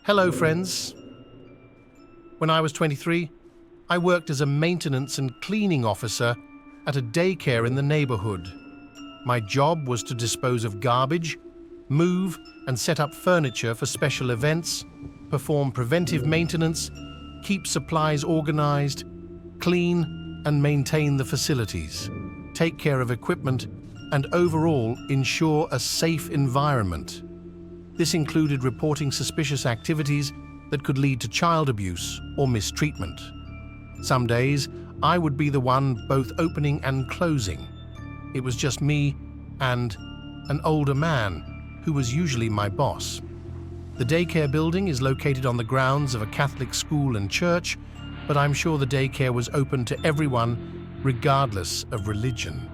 Hello, friends. When I was 23, I worked as a maintenance and cleaning officer at a daycare in the neighborhood. My job was to dispose of garbage, move and set up furniture for special events, perform preventive maintenance, keep supplies organized, clean and maintain the facilities, take care of equipment, and overall ensure a safe environment. This included reporting suspicious activities that could lead to child abuse or mistreatment. Some days, I would be the one both opening and closing. It was just me and an older man who was usually my boss. The daycare building is located on the grounds of a Catholic school and church, but I'm sure the daycare was open to everyone regardless of religion.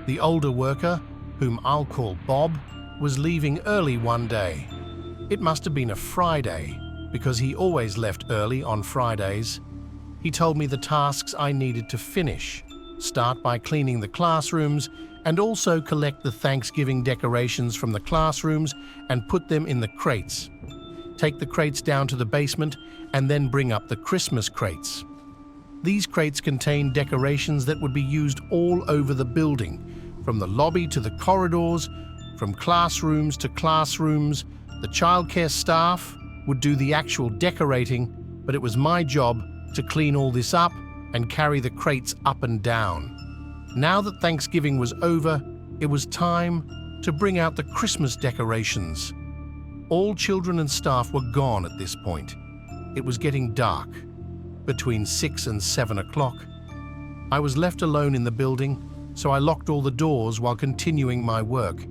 The older worker, whom I'll call Bob, was leaving early one day. It must have been a Friday, because he always left early on Fridays. He told me the tasks I needed to finish: start by cleaning the classrooms and also collect the Thanksgiving decorations from the classrooms and put them in the crates. Take the crates down to the basement and then bring up the Christmas crates. These crates contain decorations that would be used all over the building, from the lobby to the corridors, from classrooms to classrooms. The childcare staff would do the actual decorating, but it was my job to clean all this up and carry the crates up and down. Now that Thanksgiving was over, it was time to bring out the Christmas decorations. All children and staff were gone at this point. It was getting dark, between 6 and 7 o'clock. I was left alone in the building, so I locked all the doors while continuing my work.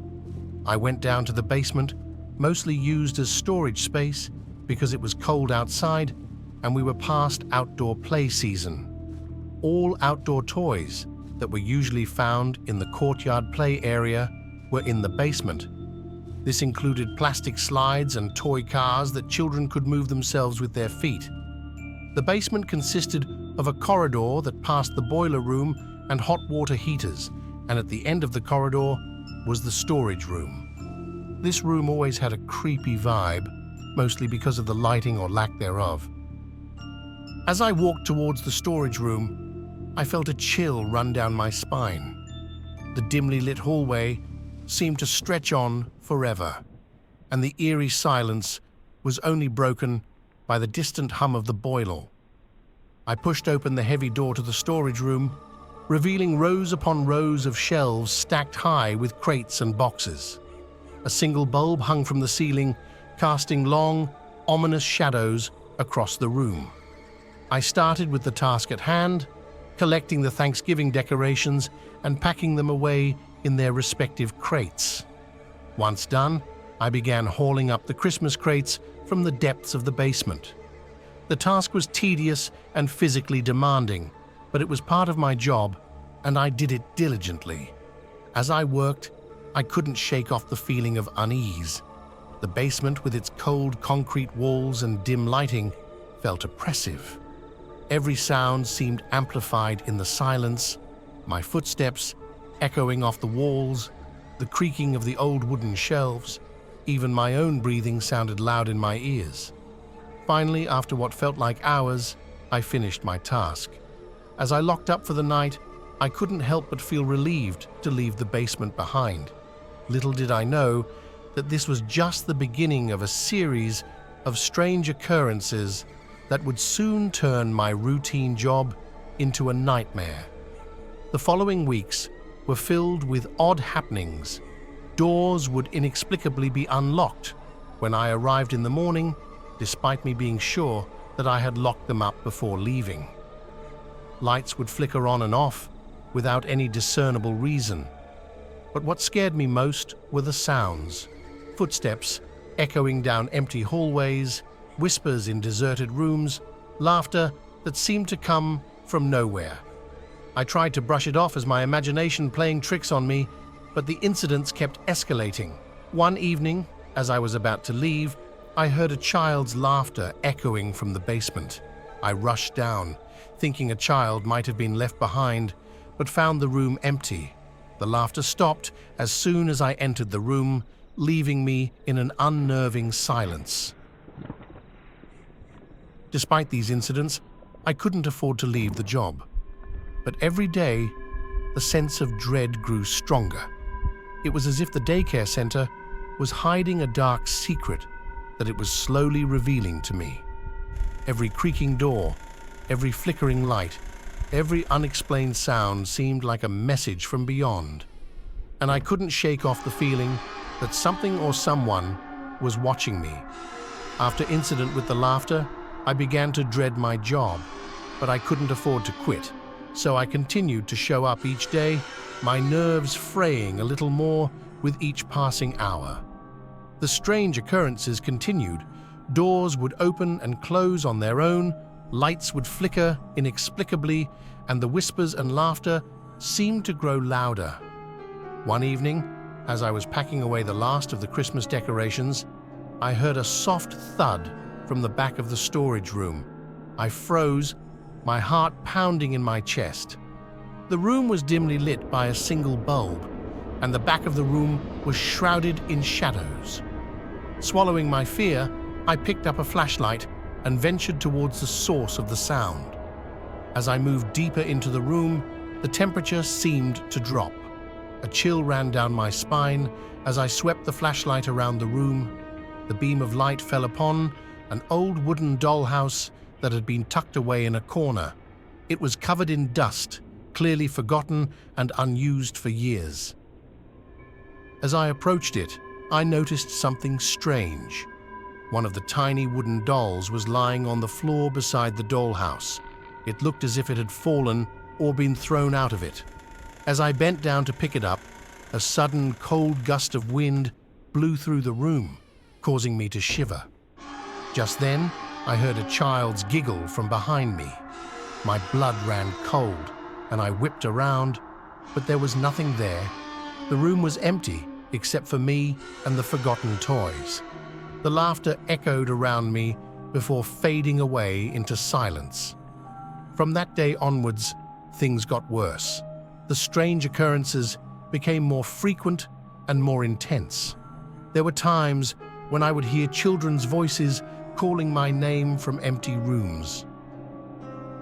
I went down to the basement, mostly used as storage space because it was cold outside and we were past outdoor play season. All outdoor toys that were usually found in the courtyard play area were in the basement. This included plastic slides and toy cars that children could move themselves with their feet. The basement consisted of a corridor that passed the boiler room and hot water heaters, and at the end of the corridor was the storage room. This room always had a creepy vibe, mostly because of the lighting or lack thereof. As I walked towards the storage room, I felt a chill run down my spine. The dimly lit hallway seemed to stretch on forever, and the eerie silence was only broken by the distant hum of the boiler. I pushed open the heavy door to the storage room, revealing rows upon rows of shelves stacked high with crates and boxes. A single bulb hung from the ceiling, casting long, ominous shadows across the room. I started with the task at hand, collecting the Thanksgiving decorations and packing them away in their respective crates. Once done, I began hauling up the Christmas crates from the depths of the basement. The task was tedious and physically demanding, but it was part of my job, and I did it diligently. As I worked, I couldn't shake off the feeling of unease. The basement, with its cold concrete walls and dim lighting, felt oppressive. Every sound seemed amplified in the silence, my footsteps echoing off the walls, the creaking of the old wooden shelves. Even my own breathing sounded loud in my ears. Finally, after what felt like hours, I finished my task. As I locked up for the night, I couldn't help but feel relieved to leave the basement behind. Little did I know that this was just the beginning of a series of strange occurrences that would soon turn my routine job into a nightmare. The following weeks were filled with odd happenings. Doors would inexplicably be unlocked when I arrived in the morning, despite me being sure that I had locked them up before leaving. Lights would flicker on and off without any discernible reason. But what scared me most were the sounds: footsteps echoing down empty hallways, whispers in deserted rooms, laughter that seemed to come from nowhere. I tried to brush it off as my imagination playing tricks on me, but the incidents kept escalating. One evening, as I was about to leave, I heard a child's laughter echoing from the basement. I rushed down, thinking a child might have been left behind, but found the room empty. The laughter stopped as soon as I entered the room, leaving me in an unnerving silence. Despite these incidents, I couldn't afford to leave the job. But every day, the sense of dread grew stronger. It was as if the daycare center was hiding a dark secret that it was slowly revealing to me. Every creaking door, every flickering light, every unexplained sound seemed like a message from beyond. And I couldn't shake off the feeling that something or someone was watching me. After incident with the laughter, I began to dread my job, but I couldn't afford to quit. So I continued to show up each day, my nerves fraying a little more with each passing hour. The strange occurrences continued. Doors would open and close on their own, lights would flicker inexplicably, and the whispers and laughter seemed to grow louder. One evening, as I was packing away the last of the Christmas decorations, I heard a soft thud from the back of the storage room. I froze, my heart pounding in my chest. The room was dimly lit by a single bulb, and the back of the room was shrouded in shadows. Swallowing my fear, I picked up a flashlight and ventured towards the source of the sound. As I moved deeper into the room, the temperature seemed to drop. A chill ran down my spine as I swept the flashlight around the room. The beam of light fell upon an old wooden dollhouse that had been tucked away in a corner. It was covered in dust, clearly forgotten and unused for years. As I approached it, I noticed something strange. One of the tiny wooden dolls was lying on the floor beside the dollhouse. It looked as if it had fallen or been thrown out of it. As I bent down to pick it up, a sudden cold gust of wind blew through the room, causing me to shiver. Just then, I heard a child's giggle from behind me. My blood ran cold, and I whipped around, but there was nothing there. The room was empty, except for me and the forgotten toys. The laughter echoed around me before fading away into silence. From that day onwards, things got worse. The strange occurrences became more frequent and more intense. There were times when I would hear children's voices calling my name from empty rooms.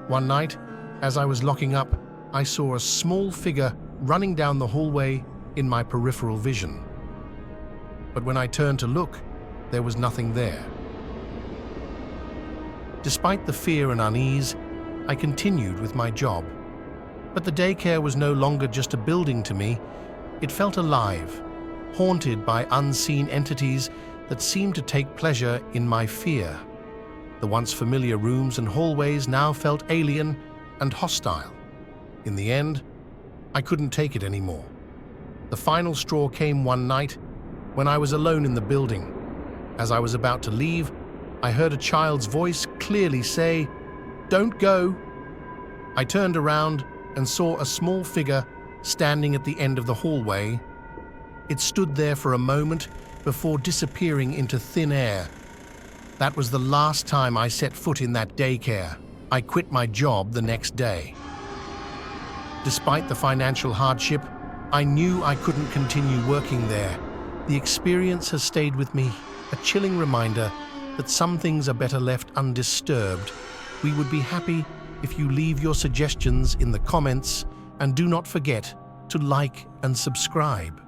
One night, as I was locking up, I saw a small figure running down the hallway in my peripheral vision. But when I turned to look, there was nothing there. Despite the fear and unease, I continued with my job. But the daycare was no longer just a building to me. It felt alive, haunted by unseen entities that seemed to take pleasure in my fear. The once familiar rooms and hallways now felt alien and hostile. In the end, I couldn't take it anymore. The final straw came one night when I was alone in the building. As I was about to leave, I heard a child's voice clearly say, "Don't go." I turned around and saw a small figure standing at the end of the hallway. It stood there for a moment before disappearing into thin air. That was the last time I set foot in that daycare. I quit my job the next day. Despite the financial hardship, I knew I couldn't continue working there. The experience has stayed with me, a chilling reminder that some things are better left undisturbed. We would be happy if you leave your suggestions in the comments, and do not forget to like and subscribe.